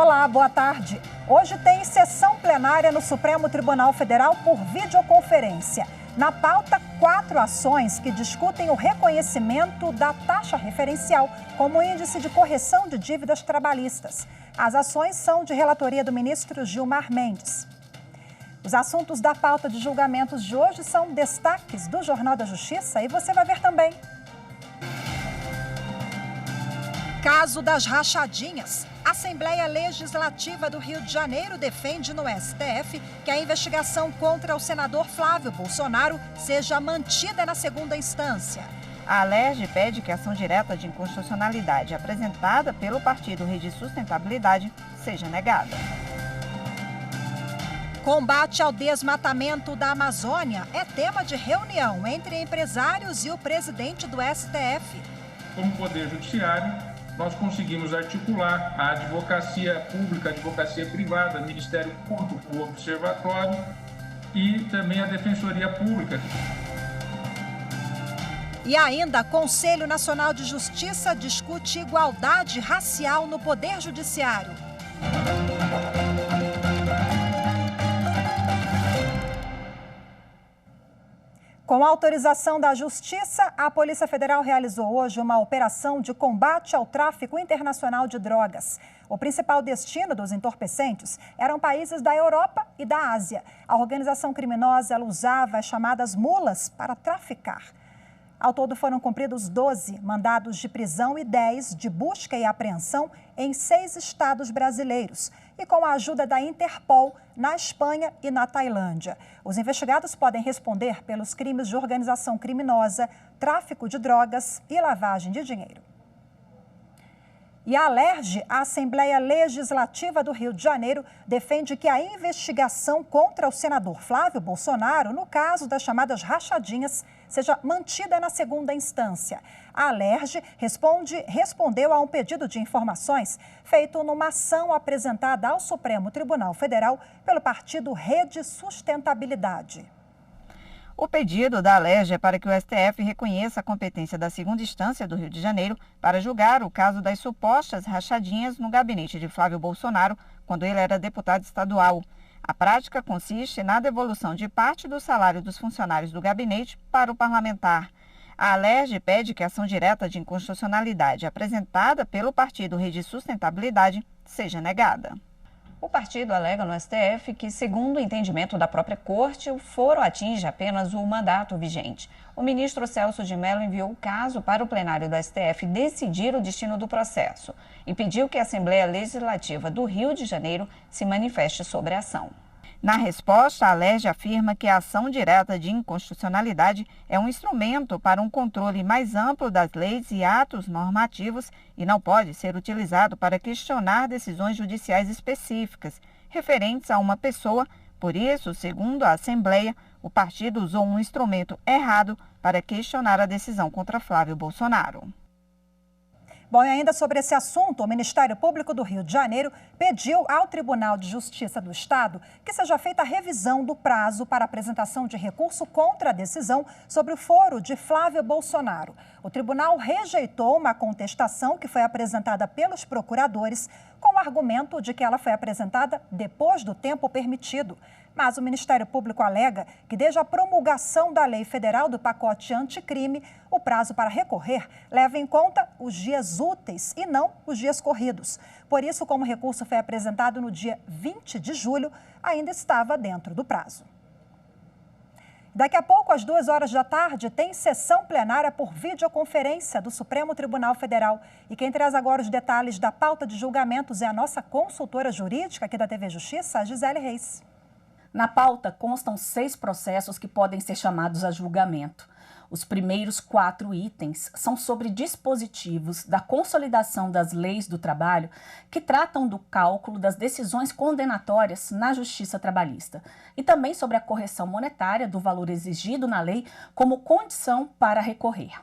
Olá, boa tarde. Hoje tem sessão plenária no Supremo Tribunal Federal por videoconferência. Na pauta, 4 ações que discutem o reconhecimento da taxa referencial como índice de correção de dívidas trabalhistas. As ações são de relatoria do ministro Gilmar Mendes. Os assuntos da pauta de julgamentos de hoje são destaques do Jornal da Justiça e você vai ver também. Caso das rachadinhas. A Assembleia Legislativa do Rio de Janeiro defende no STF que a investigação contra o senador Flávio Bolsonaro seja mantida na segunda instância. A Alerj pede que a ação direta de inconstitucionalidade apresentada pelo partido Rede Sustentabilidade seja negada. Combate ao desmatamento da Amazônia é tema de reunião entre empresários e o presidente do STF. Como Poder Judiciário, nós conseguimos articular a advocacia pública, a advocacia privada, Ministério Público, o Observatório e também a Defensoria Pública. E ainda, Conselho Nacional de Justiça discute igualdade racial no Poder Judiciário. Com autorização da Justiça, a Polícia Federal realizou hoje uma operação de combate ao tráfico internacional de drogas. O principal destino dos entorpecentes eram países da Europa e da Ásia. A organização criminosa ela usava as chamadas mulas para traficar. Ao todo foram cumpridos 12 mandados de prisão e 10 de busca e apreensão em 6 estados brasileiros e com a ajuda da Interpol na Espanha e na Tailândia. Os investigados podem responder pelos crimes de organização criminosa, tráfico de drogas e lavagem de dinheiro. E a Alerj, a Assembleia Legislativa do Rio de Janeiro, defende que a investigação contra o senador Flávio Bolsonaro, no caso das chamadas rachadinhas, seja mantida na segunda instância. A Alerj respondeu a um pedido de informações feito numa ação apresentada ao Supremo Tribunal Federal pelo partido Rede Sustentabilidade. O pedido da Alerj é para que o STF reconheça a competência da segunda instância do Rio de Janeiro para julgar o caso das supostas rachadinhas no gabinete de Flávio Bolsonaro, quando ele era deputado estadual. A prática consiste na devolução de parte do salário dos funcionários do gabinete para o parlamentar. A Alerj pede que a ação direta de inconstitucionalidade apresentada pelo partido Rede Sustentabilidade seja negada. O partido alega no STF que, segundo o entendimento da própria corte, o foro atinge apenas o mandato vigente. O ministro Celso de Mello enviou o caso para o plenário do STF decidir o destino do processo e pediu que a Assembleia Legislativa do Rio de Janeiro se manifeste sobre a ação. Na resposta, a Alerj afirma que a ação direta de inconstitucionalidade é um instrumento para um controle mais amplo das leis e atos normativos e não pode ser utilizado para questionar decisões judiciais específicas referentes a uma pessoa. Por isso, segundo a Assembleia, o partido usou um instrumento errado para questionar a decisão contra Flávio Bolsonaro. Bom, e ainda sobre esse assunto, o Ministério Público do Rio de Janeiro pediu ao Tribunal de Justiça do Estado que seja feita a revisão do prazo para apresentação de recurso contra a decisão sobre o foro de Flávio Bolsonaro. O tribunal rejeitou uma contestação que foi apresentada pelos procuradores com o argumento de que ela foi apresentada depois do tempo permitido. Mas o Ministério Público alega que desde a promulgação da Lei Federal do pacote anticrime, o prazo para recorrer leva em conta os dias úteis e não os dias corridos. Por isso, como o recurso foi apresentado no dia 20 de julho, ainda estava dentro do prazo. Daqui a pouco, às 2h da tarde, tem sessão plenária por videoconferência do Supremo Tribunal Federal. E quem traz agora os detalhes da pauta de julgamentos é a nossa consultora jurídica aqui da TV Justiça, a Gisele Reis. Na pauta constam 6 processos que podem ser chamados a julgamento. Os primeiros 4 itens são sobre dispositivos da consolidação das leis do trabalho que tratam do cálculo das decisões condenatórias na Justiça Trabalhista e também sobre a correção monetária do valor exigido na lei como condição para recorrer.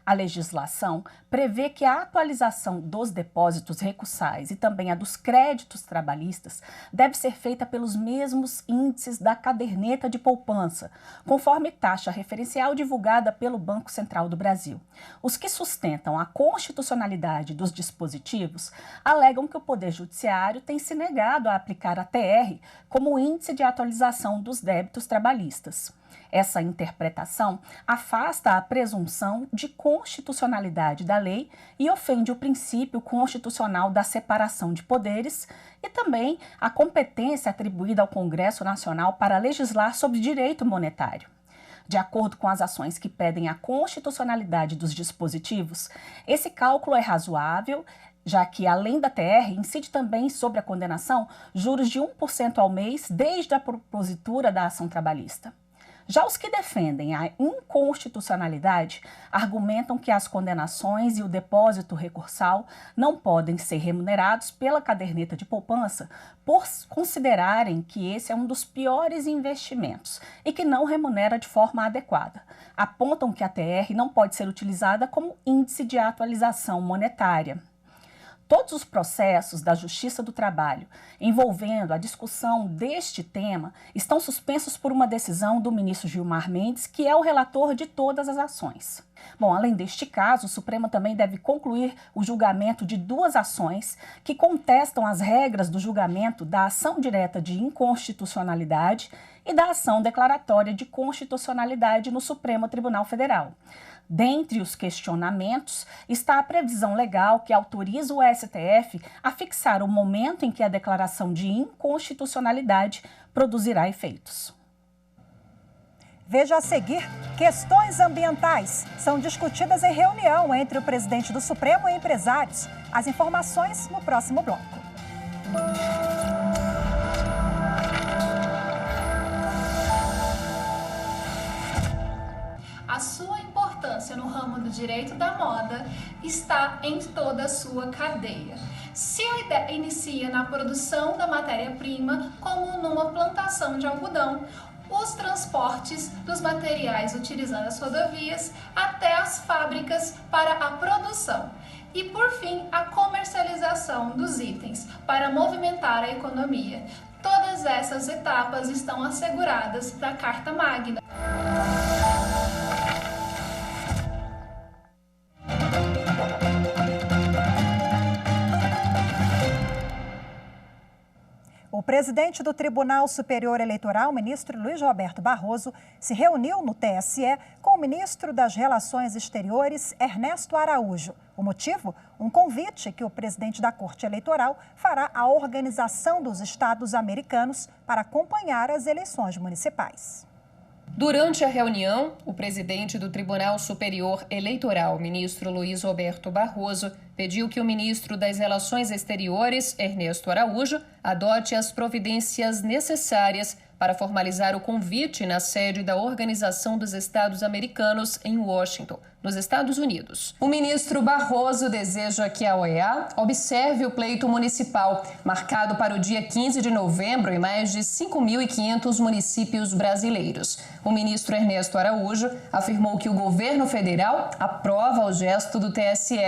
A legislação prevê que a atualização dos depósitos recursais e também a dos créditos trabalhistas deve ser feita pelos mesmos índices da caderneta de poupança, conforme taxa referencial divulgada pelo Banco Central do Brasil. Os que sustentam a constitucionalidade dos dispositivos alegam que o Poder Judiciário tem se negado a aplicar a TR como índice de atualização dos débitos trabalhistas. Essa interpretação afasta a presunção de constitucionalidade da lei e ofende o princípio constitucional da separação de poderes e também a competência atribuída ao Congresso Nacional para legislar sobre direito monetário. De acordo com as ações que pedem a constitucionalidade dos dispositivos, esse cálculo é razoável, já que, além da TR, incide também sobre a condenação juros de 1% ao mês desde a propositura da ação trabalhista. Já os que defendem a inconstitucionalidade argumentam que as condenações e o depósito recursal não podem ser remunerados pela caderneta de poupança por considerarem que esse é um dos piores investimentos e que não remunera de forma adequada. Apontam que a TR não pode ser utilizada como índice de atualização monetária. Todos os processos da Justiça do Trabalho envolvendo a discussão deste tema estão suspensos por uma decisão do ministro Gilmar Mendes, que é o relator de todas as ações. Bom, além deste caso, o Supremo também deve concluir o julgamento de 2 ações que contestam as regras do julgamento da ação direta de inconstitucionalidade e da ação declaratória de constitucionalidade no Supremo Tribunal Federal. Dentre os questionamentos está a previsão legal que autoriza o STF a fixar o momento em que a declaração de inconstitucionalidade produzirá efeitos. Veja a seguir, questões ambientais são discutidas em reunião entre o presidente do Supremo e empresários. As informações no próximo bloco. A sua importância no ramo do direito da moda está em toda a sua cadeia. Se a ideia inicia na produção da matéria-prima, como numa plantação de algodão, os transportes dos materiais utilizando as rodovias até as fábricas para a produção. E, por fim, a comercialização dos itens para movimentar a economia. Todas essas etapas estão asseguradas da Carta Magna. O presidente do Tribunal Superior Eleitoral, ministro Luiz Roberto Barroso, se reuniu no TSE com o ministro das Relações Exteriores, Ernesto Araújo. O motivo? Um convite que o presidente da Corte Eleitoral fará à Organização dos Estados Americanos para acompanhar as eleições municipais. Durante a reunião, o presidente do Tribunal Superior Eleitoral, ministro Luiz Roberto Barroso, pediu que o ministro das Relações Exteriores, Ernesto Araújo, adote as providências necessárias para formalizar o convite na sede da Organização dos Estados Americanos em Washington, nos Estados Unidos. O ministro Barroso deseja que a OEA observe o pleito municipal, marcado para o dia 15 de novembro em mais de 5.500 municípios brasileiros. O ministro Ernesto Araújo afirmou que o governo federal aprova o gesto do TSE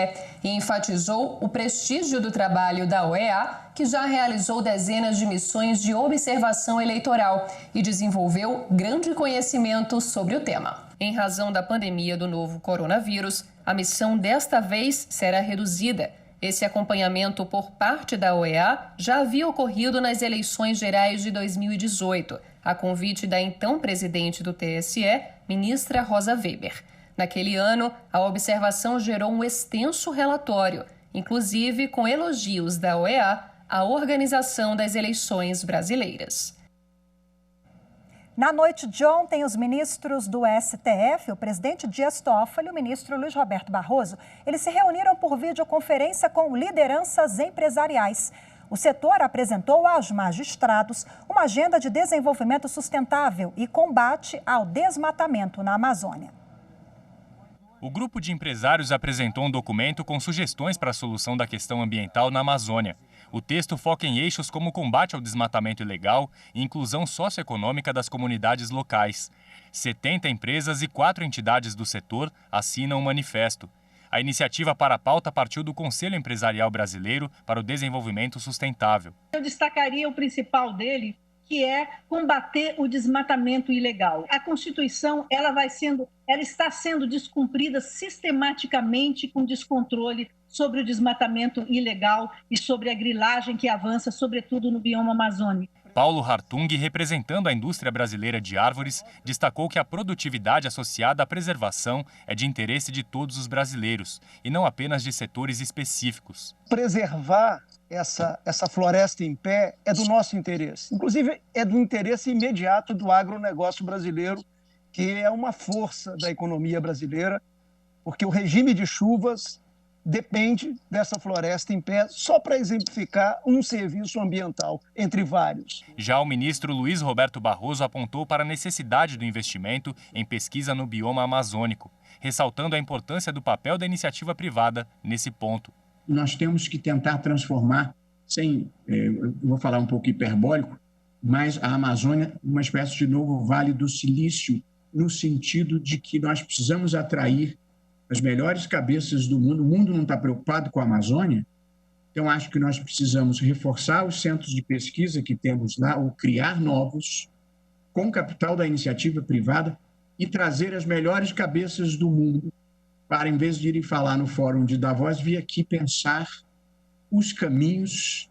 e enfatizou o prestígio do trabalho da OEA, que já realizou dezenas de missões de observação eleitoral e desenvolveu grande conhecimento sobre o tema. Em razão da pandemia do novo coronavírus, a missão desta vez será reduzida. Esse acompanhamento por parte da OEA já havia ocorrido nas eleições gerais de 2018, a convite da então presidente do TSE, ministra Rosa Weber. Naquele ano, a observação gerou um extenso relatório, inclusive com elogios da OEA à organização das eleições brasileiras. Na noite de ontem, os ministros do STF, o presidente Dias Toffoli e o ministro Luiz Roberto Barroso, eles se reuniram por videoconferência com lideranças empresariais. O setor apresentou aos magistrados uma agenda de desenvolvimento sustentável e combate ao desmatamento na Amazônia. O grupo de empresários apresentou um documento com sugestões para a solução da questão ambiental na Amazônia. O texto foca em eixos como combate ao desmatamento ilegal e inclusão socioeconômica das comunidades locais. 70 empresas e 4 entidades do setor assinam o manifesto. A iniciativa para a pauta partiu do Conselho Empresarial Brasileiro para o Desenvolvimento Sustentável. Eu destacaria o principal dele, que é combater o desmatamento ilegal. A Constituição ela está sendo descumprida sistematicamente com descontrole sobre o desmatamento ilegal e sobre a grilagem que avança, sobretudo no bioma amazônico. Paulo Hartung, representando a indústria brasileira de árvores, destacou que a produtividade associada à preservação é de interesse de todos os brasileiros e não apenas de setores específicos. Preservar essa floresta em pé é do nosso interesse. Inclusive, é do interesse imediato do agronegócio brasileiro, que é uma força da economia brasileira, porque o regime de chuvas depende dessa floresta em pé, só para exemplificar um serviço ambiental, entre vários. Já o ministro Luiz Roberto Barroso apontou para a necessidade do investimento em pesquisa no bioma amazônico, ressaltando a importância do papel da iniciativa privada nesse ponto. Nós temos que tentar transformar, eu vou falar um pouco hiperbólico, mas a Amazônia uma espécie de novo Vale do Silício, no sentido de que nós precisamos atrair as melhores cabeças do mundo. O mundo não está preocupado com a Amazônia, então acho que nós precisamos reforçar os centros de pesquisa que temos lá, ou criar novos, com capital da iniciativa privada, e trazer as melhores cabeças do mundo para, em vez de irem falar no Fórum de Davos, vir aqui pensar os caminhos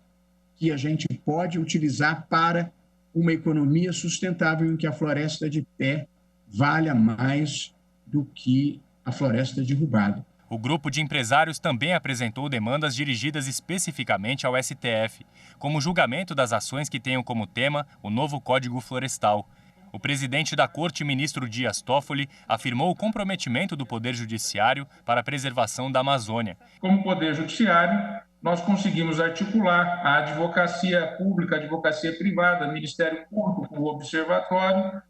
que a gente pode utilizar para uma economia sustentável em que a floresta de pé valha mais do que a floresta derrubada. O grupo de empresários também apresentou demandas dirigidas especificamente ao STF, como o julgamento das ações que tenham como tema o novo Código Florestal. O presidente da Corte, ministro Dias Toffoli, afirmou o comprometimento do Poder Judiciário para a preservação da Amazônia. Como Poder Judiciário, nós conseguimos articular a advocacia pública, a advocacia privada, Ministério Público, o Observatório,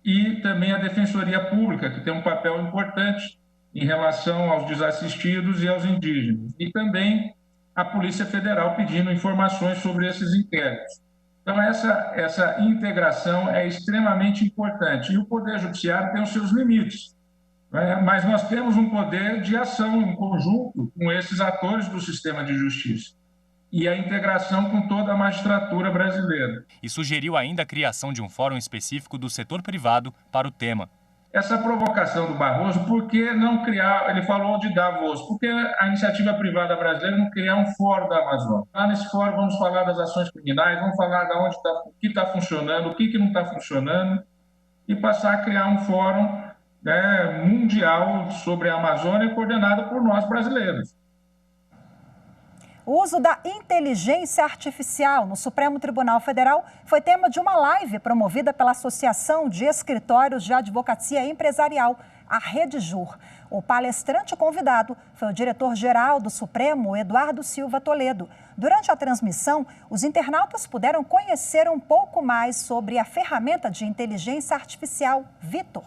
e também a Defensoria Pública, que tem um papel importante em relação aos desassistidos e aos indígenas. E também a Polícia Federal pedindo informações sobre esses inquéritos. Então, essa integração é extremamente importante. E o Poder Judiciário tem os seus limites, né? Mas nós temos um poder de ação em conjunto com esses atores do sistema de justiça e a integração com toda a magistratura brasileira. E sugeriu ainda a criação de um fórum específico do setor privado para o tema. Essa provocação do Barroso, por que não criar, ele falou de Davos, por que a iniciativa privada brasileira não criar um fórum da Amazônia? Lá nesse fórum vamos falar das ações criminais, vamos falar de onde o que está funcionando, o que não está funcionando, e passar a criar um fórum, né, mundial sobre a Amazônia coordenado por nós brasileiros. O uso da inteligência artificial no Supremo Tribunal Federal foi tema de uma live promovida pela Associação de Escritórios de Advocacia Empresarial, a Redjur. O palestrante convidado foi o diretor-geral do Supremo, Eduardo Silva Toledo. Durante a transmissão, os internautas puderam conhecer um pouco mais sobre a ferramenta de inteligência artificial Vitor.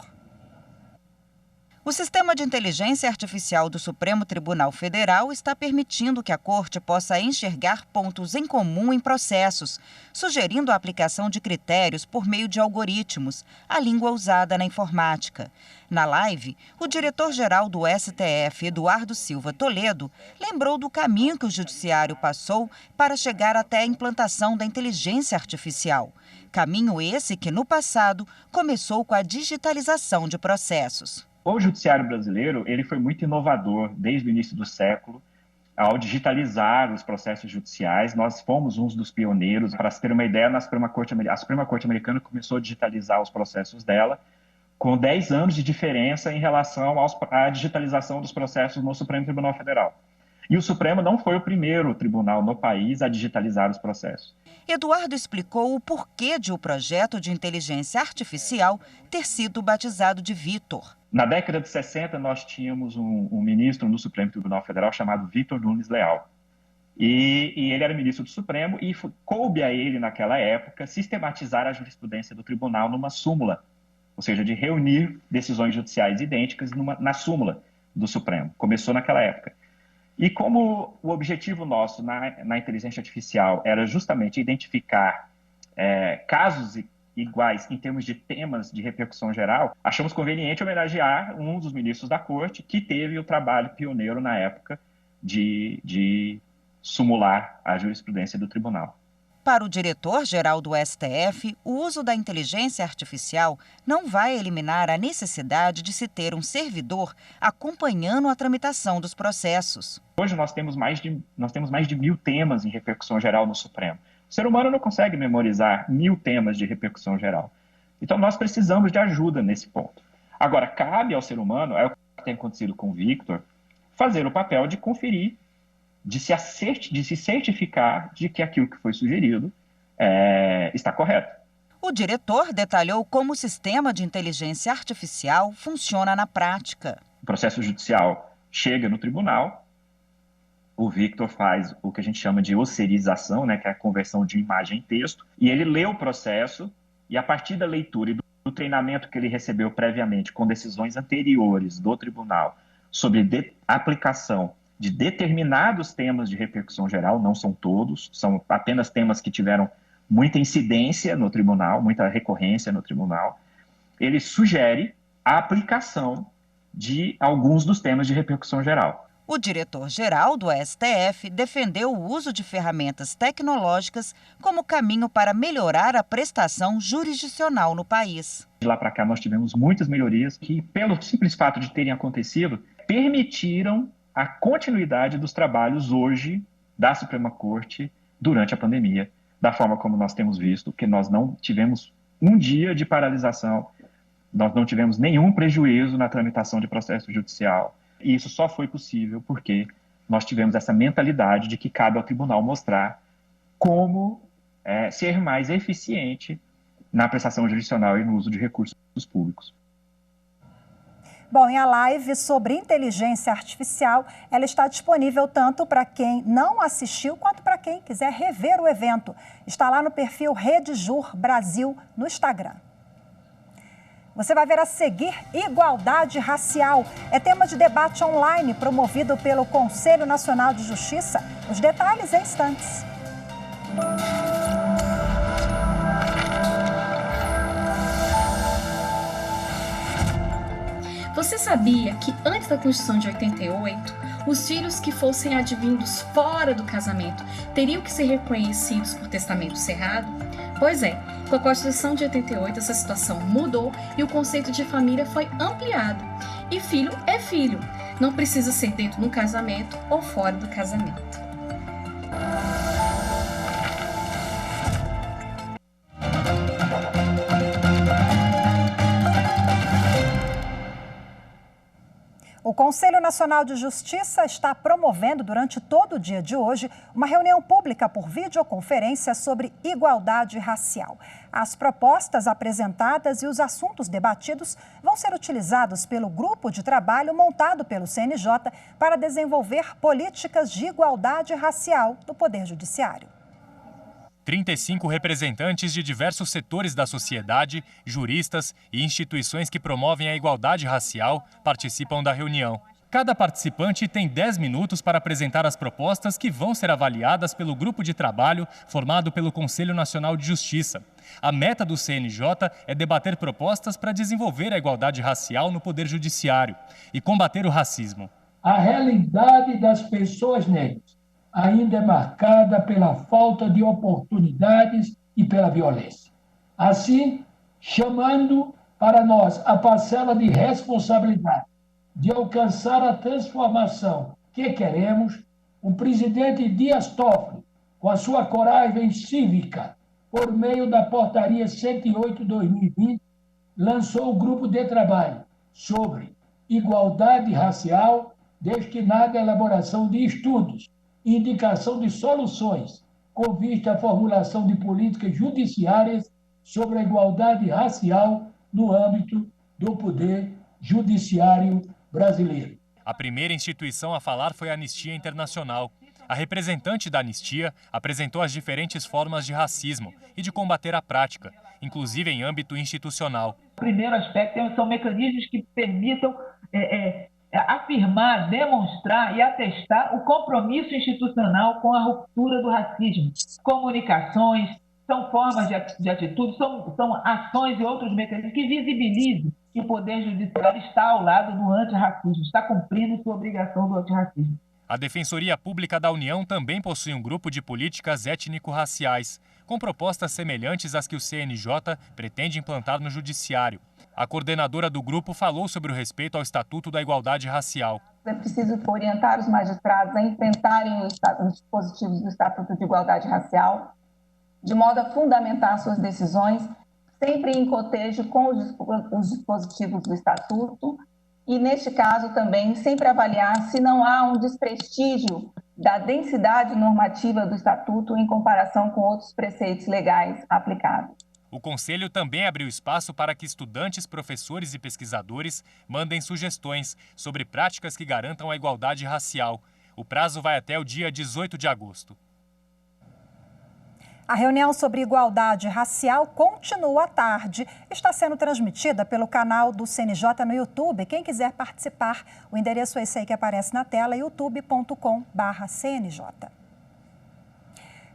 O sistema de inteligência artificial do Supremo Tribunal Federal está permitindo que a Corte possa enxergar pontos em comum em processos, sugerindo a aplicação de critérios por meio de algoritmos, a língua usada na informática. Na live, o diretor-geral do STF, Eduardo Silva Toledo, lembrou do caminho que o Judiciário passou para chegar até a implantação da inteligência artificial. Caminho esse que, no passado, começou com a digitalização de processos. O judiciário brasileiro ele foi muito inovador desde o início do século ao digitalizar os processos judiciais. Nós fomos uns dos pioneiros. Para se ter uma ideia, a Suprema Corte Americana começou a digitalizar os processos dela com 10 anos de diferença em relação à digitalização dos processos no Supremo Tribunal Federal. E o Supremo não foi o primeiro tribunal no país a digitalizar os processos. Eduardo explicou o porquê de o projeto de inteligência artificial ter sido batizado de Vitor. Na década de 60, nós tínhamos um ministro no Supremo Tribunal Federal chamado Vitor Nunes Leal. E ele era ministro do Supremo e coube a ele, naquela época, sistematizar a jurisprudência do tribunal numa súmula, ou seja, de reunir decisões judiciais idênticas na súmula do Supremo. Começou naquela época. E como o objetivo nosso na inteligência artificial era justamente identificar casos iguais em termos de temas de repercussão geral, achamos conveniente homenagear um dos ministros da Corte que teve o trabalho pioneiro na época de sumular a jurisprudência do tribunal. Para o diretor-geral do STF, o uso da inteligência artificial não vai eliminar a necessidade de se ter um servidor acompanhando a tramitação dos processos. Hoje nós temos mais de 1.000 temas em repercussão geral no Supremo. O ser humano não consegue memorizar 1.000 temas de repercussão geral. Então nós precisamos de ajuda nesse ponto. Agora, cabe ao ser humano, é o que tem acontecido com o Victor, fazer o papel de conferir, de se certificar de que aquilo que foi sugerido está correto. O diretor detalhou como o sistema de inteligência artificial funciona na prática. O processo judicial chega no tribunal, o Victor faz o que a gente chama de osserização, que é a conversão de imagem em texto, e ele lê o processo e a partir da leitura e do treinamento que ele recebeu previamente com decisões anteriores do tribunal sobre aplicação de determinados temas de repercussão geral, não são todos, são apenas temas que tiveram muita incidência no tribunal, muita recorrência no tribunal, ele sugere a aplicação de alguns dos temas de repercussão geral. O diretor-geral do STF defendeu o uso de ferramentas tecnológicas como caminho para melhorar a prestação jurisdicional no país. De lá para cá nós tivemos muitas melhorias que, pelo simples fato de terem acontecido, permitiram a continuidade dos trabalhos hoje da Suprema Corte durante a pandemia, da forma como nós temos visto, que nós não tivemos um dia de paralisação, nós não tivemos nenhum prejuízo na tramitação de processo judicial. E isso só foi possível porque nós tivemos essa mentalidade de que cabe ao tribunal mostrar como ser mais eficiente na prestação jurisdicional e no uso de recursos públicos. Bom, e a live sobre inteligência artificial, ela está disponível tanto para quem não assistiu quanto para quem quiser rever o evento. Está lá no perfil Rede Jur Brasil no Instagram. Você vai ver a seguir igualdade racial. É tema de debate online promovido pelo Conselho Nacional de Justiça. Os detalhes em instantes. Você sabia que antes da Constituição de 88, os filhos que fossem advindos fora do casamento teriam que ser reconhecidos por testamento cerrado? Pois é, com a Constituição de 88 essa situação mudou e o conceito de família foi ampliado. E filho é filho, não precisa ser dentro do casamento ou fora do casamento. O Conselho Nacional de Justiça está promovendo durante todo o dia de hoje uma reunião pública por videoconferência sobre igualdade racial. As propostas apresentadas e os assuntos debatidos vão ser utilizados pelo grupo de trabalho montado pelo CNJ para desenvolver políticas de igualdade racial no Poder Judiciário. 35 representantes de diversos setores da sociedade, juristas e instituições que promovem a igualdade racial participam da reunião. Cada participante tem 10 minutos para apresentar as propostas que vão ser avaliadas pelo grupo de trabalho formado pelo Conselho Nacional de Justiça. A meta do CNJ é debater propostas para desenvolver a igualdade racial no Poder Judiciário e combater o racismo. A realidade das pessoas negras ainda é marcada pela falta de oportunidades e pela violência. Assim, chamando para nós a parcela de responsabilidade de alcançar a transformação que queremos, o presidente Dias Toffoli, com a sua coragem cívica, por meio da Portaria 108/2020, lançou o grupo de trabalho sobre igualdade racial destinado à elaboração de estudos e indicação de soluções com vista à formulação de políticas judiciárias sobre a igualdade racial no âmbito do Poder Judiciário brasileiro. A primeira instituição a falar foi a Anistia Internacional. A representante da Anistia apresentou as diferentes formas de racismo e de combater a prática, inclusive em âmbito institucional. O primeiro aspecto são mecanismos que permitam afirmar, demonstrar e atestar o compromisso institucional com a ruptura do racismo. Comunicações, são formas de atitude, são ações e outros mecanismos que visibilizem que o Poder Judiciário está ao lado do antirracismo, está cumprindo sua obrigação do antirracismo. A Defensoria Pública da União também possui um grupo de políticas étnico-raciais, com propostas semelhantes às que o CNJ pretende implantar no Judiciário. A coordenadora do grupo falou sobre o respeito ao Estatuto da Igualdade Racial. É preciso orientar os magistrados a enfrentarem os dispositivos do Estatuto de Igualdade Racial, de modo a fundamentar suas decisões, sempre em cotejo com os dispositivos do Estatuto, e, neste caso, também sempre avaliar se não há um desprestígio da densidade normativa do Estatuto em comparação com outros preceitos legais aplicados. O Conselho também abriu espaço para que estudantes, professores e pesquisadores mandem sugestões sobre práticas que garantam a igualdade racial. O prazo vai até o dia 18 de agosto. A reunião sobre igualdade racial continua à tarde. Está sendo transmitida pelo canal do CNJ no YouTube. Quem quiser participar, o endereço é esse aí que aparece na tela, youtube.com/CNJ.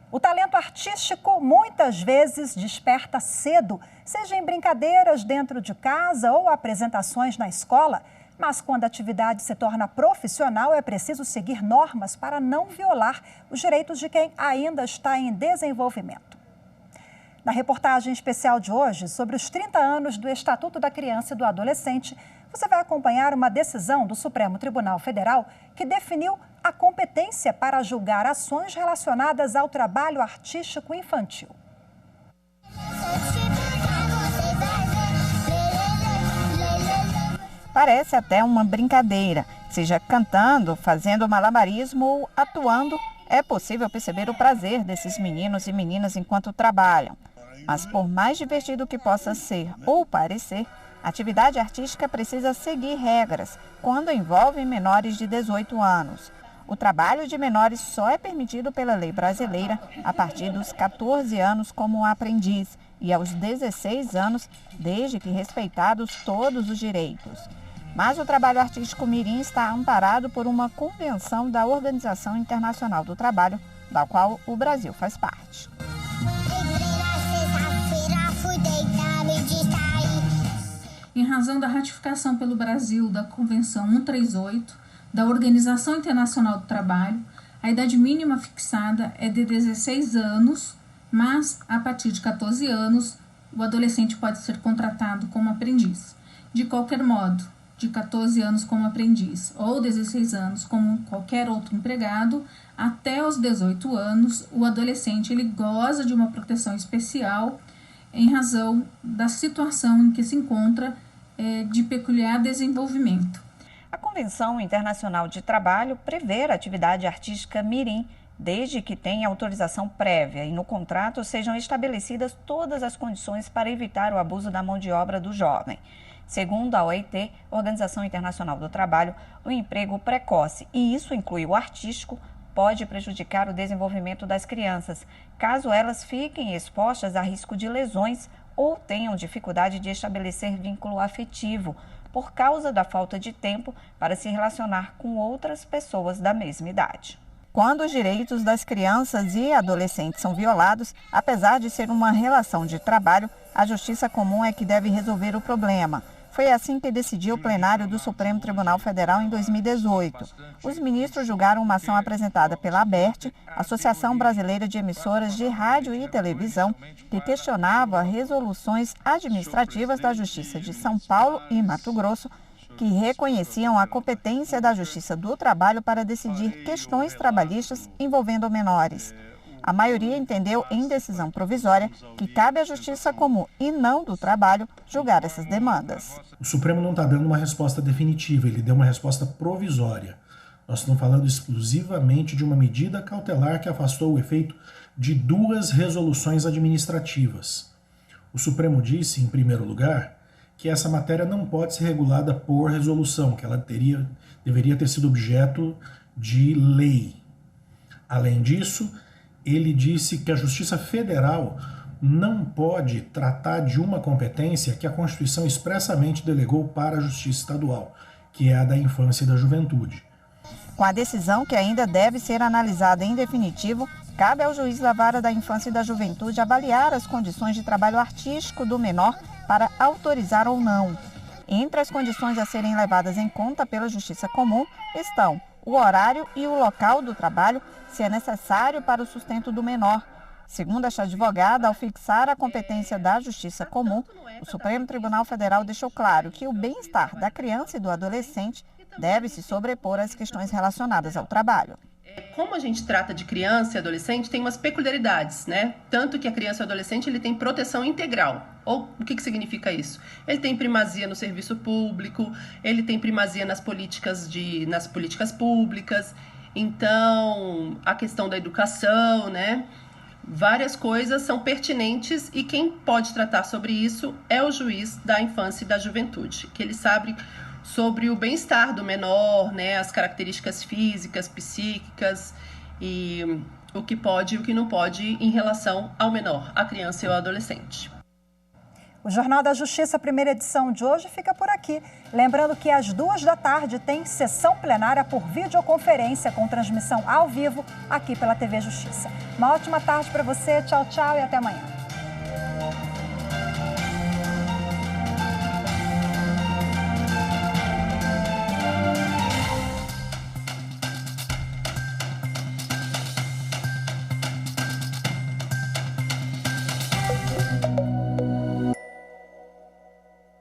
O talento artístico muitas vezes desperta cedo, seja em brincadeiras dentro de casa ou apresentações na escola. Mas quando a atividade se torna profissional, é preciso seguir normas para não violar os direitos de quem ainda está em desenvolvimento. Na reportagem especial de hoje, sobre os 30 anos do Estatuto da Criança e do Adolescente, você vai acompanhar uma decisão do Supremo Tribunal Federal que definiu a competência para julgar ações relacionadas ao trabalho artístico infantil. Parece até uma brincadeira, seja cantando, fazendo malabarismo ou atuando, é possível perceber o prazer desses meninos e meninas enquanto trabalham. Mas por mais divertido que possa ser ou parecer, a atividade artística precisa seguir regras quando envolve menores de 18 anos. O trabalho de menores só é permitido pela lei brasileira a partir dos 14 anos como aprendiz e aos 16 anos, desde que respeitados todos os direitos. Mas o trabalho artístico mirim está amparado por uma convenção da Organização Internacional do Trabalho, da qual o Brasil faz parte. Em razão da ratificação pelo Brasil da Convenção 138 da Organização Internacional do Trabalho, a idade mínima fixada é de 16 anos, mas a partir de 14 anos o adolescente pode ser contratado como aprendiz. De qualquer modo, de 14 anos como aprendiz ou 16 anos como qualquer outro empregado, até os 18 anos, o adolescente ele goza de uma proteção especial em razão da situação em que se encontra de peculiar desenvolvimento. A Convenção Internacional de Trabalho prevê a atividade artística mirim, desde que tenha autorização prévia e no contrato sejam estabelecidas todas as condições para evitar o abuso da mão de obra do jovem. Segundo a OIT, Organização Internacional do Trabalho, o emprego precoce, e isso inclui o artístico, pode prejudicar o desenvolvimento das crianças, caso elas fiquem expostas a risco de lesões ou tenham dificuldade de estabelecer vínculo afetivo, por causa da falta de tempo para se relacionar com outras pessoas da mesma idade. Quando os direitos das crianças e adolescentes são violados, apesar de ser uma relação de trabalho, a Justiça Comum é que deve resolver o problema. Foi assim que decidiu o plenário do Supremo Tribunal Federal em 2018. Os ministros julgaram uma ação apresentada pela ABERT, Associação Brasileira de Emissoras de Rádio e Televisão, que questionava resoluções administrativas da Justiça de São Paulo e Mato Grosso, que reconheciam a competência da Justiça do Trabalho para decidir questões trabalhistas envolvendo menores. A maioria entendeu em decisão provisória que cabe à Justiça Comum e não do Trabalho julgar essas demandas. O Supremo não está dando uma resposta definitiva, ele deu uma resposta provisória. Nós estamos falando exclusivamente de uma medida cautelar que afastou o efeito de 2 resoluções administrativas. O Supremo disse, em primeiro lugar, que essa matéria não pode ser regulada por resolução, que ela deveria ter sido objeto de lei. Além disso, ele disse que a Justiça Federal não pode tratar de uma competência que a Constituição expressamente delegou para a Justiça Estadual, que é a da infância e da juventude. Com a decisão, que ainda deve ser analisada em definitivo, cabe ao juiz da Vara da Infância e da Juventude avaliar as condições de trabalho artístico do menor para autorizar ou não. Entre as condições a serem levadas em conta pela Justiça Comum estão o horário e o local do trabalho, se é necessário para o sustento do menor. Segundo esta advogada, ao fixar a competência da Justiça Comum, o Supremo Tribunal Federal deixou claro que o bem-estar da criança e do adolescente deve se sobrepor às questões relacionadas ao trabalho. Como a gente trata de criança e adolescente, tem umas peculiaridades, né? Tanto que a criança e o adolescente ele tem proteção integral. Ou o que significa isso? Ele tem primazia no serviço público, ele tem primazia nas políticas públicas. Então, a questão da educação, né? Várias coisas são pertinentes e quem pode tratar sobre isso é o juiz da infância e da juventude, que ele sabe sobre o bem-estar do menor, né, as características físicas, psíquicas e o que pode e o que não pode em relação ao menor, a criança e ao adolescente. O Jornal da Justiça, primeira edição de hoje, fica por aqui. Lembrando que às 14h tem sessão plenária por videoconferência com transmissão ao vivo aqui pela TV Justiça. Uma ótima tarde para você, tchau, tchau e até amanhã.